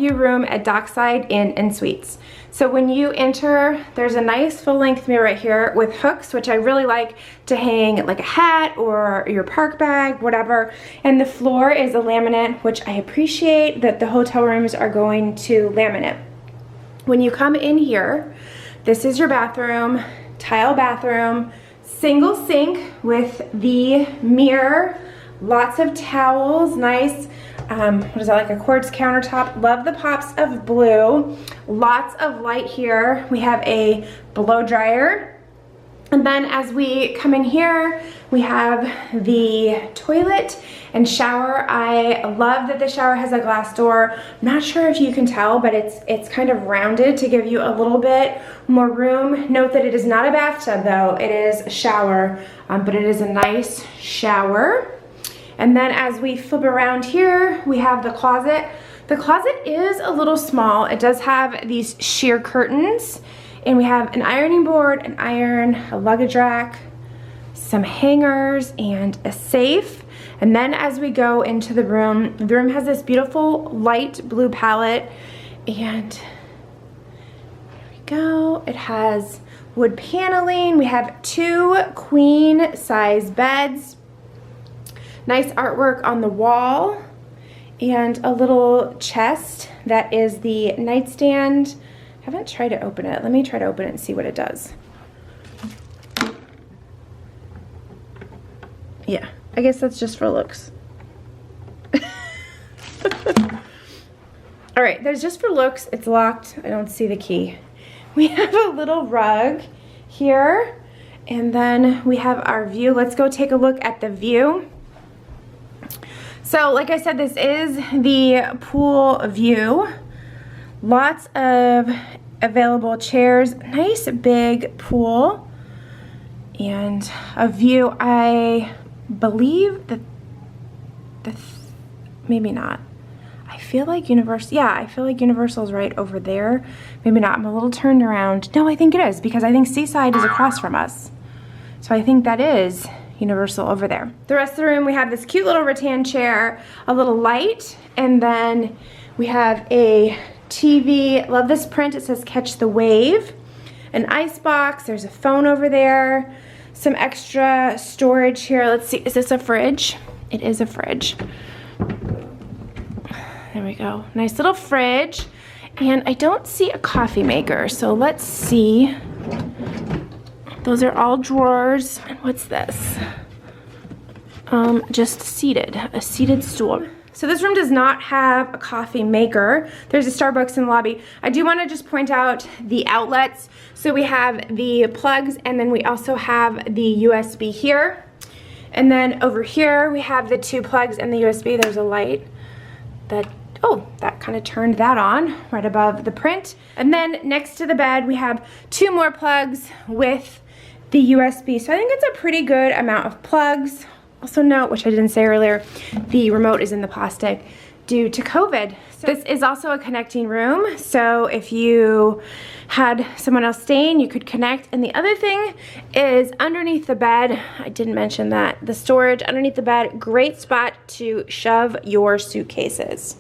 view room at Dockside Inn and Suites. So when you enter, there's a nice full-length mirror right here with hooks, which I really like to hang like a hat or your park bag, whatever. And the floor is a laminate, which I appreciate that the hotel rooms are going to laminate. When you come in here, this is your bathroom, tile bathroom, single sink with the mirror, lots of towels, nice, what is that, like a quartz countertop. Love the pops of blue. Lots of light here. We have a blow dryer. And then as we come in here, we have the toilet and shower. I love that the shower has a glass door. I'm not sure if you can tell, but it's kind of rounded to give you a little bit more room. Note that it is not a bathtub though. It is a shower, but it is a nice shower. And then as we flip around here, we have the closet. The closet is a little small. It does have these sheer curtains, and we have an ironing board, an iron, a luggage rack, some hangers, and a safe. And then as we go into the room has this beautiful light blue palette, and there we go. It has wood paneling. We have 2 queen size beds. Nice artwork on the wall, and a little chest that is the nightstand. I haven't tried to open it. Let me try to open it and see what it does. Yeah, I guess that's just for looks. All right, there's just for looks. It's locked. I don't see the key. We have a little rug here, and then we have our view. Let's go take a look at the view. So like I said, this is the pool view. Lots of available chairs, nice big pool, and a view. I believe that maybe not. I feel like Universal, yeah, I feel like Universal's right over there. Maybe not, I'm a little turned around. No, I think it is, because I think Seaside is across from us. So I think that is Universal over there. The rest of the room, we have this cute little rattan chair, a little light, and then we have a TV. Love this print. It says Catch the Wave. An ice box. There's a phone over there. Some extra storage here. Let's see. Is this a fridge? It is a fridge. There we go. Nice little fridge. And I don't see a coffee maker, so let's see. Those are all drawers. And what's this? Just seated, a seated stool. So this room does not have a coffee maker. There's a Starbucks in the lobby. I do want to just point out the outlets. So we have the plugs, and then we also have the USB here. And then over here we have the 2 plugs and the USB. There's a light that, oh, that kind of turned that on right above the print. And then next to the bed we have 2 more plugs with the USB. So I think it's a pretty good amount of plugs. Also note, which I didn't say earlier, the remote is in the plastic due to COVID. So this is also a connecting room, so if you had someone else staying, you could connect. And the other thing is underneath the bed, I didn't mention that, the storage underneath the bed, great spot to shove your suitcases.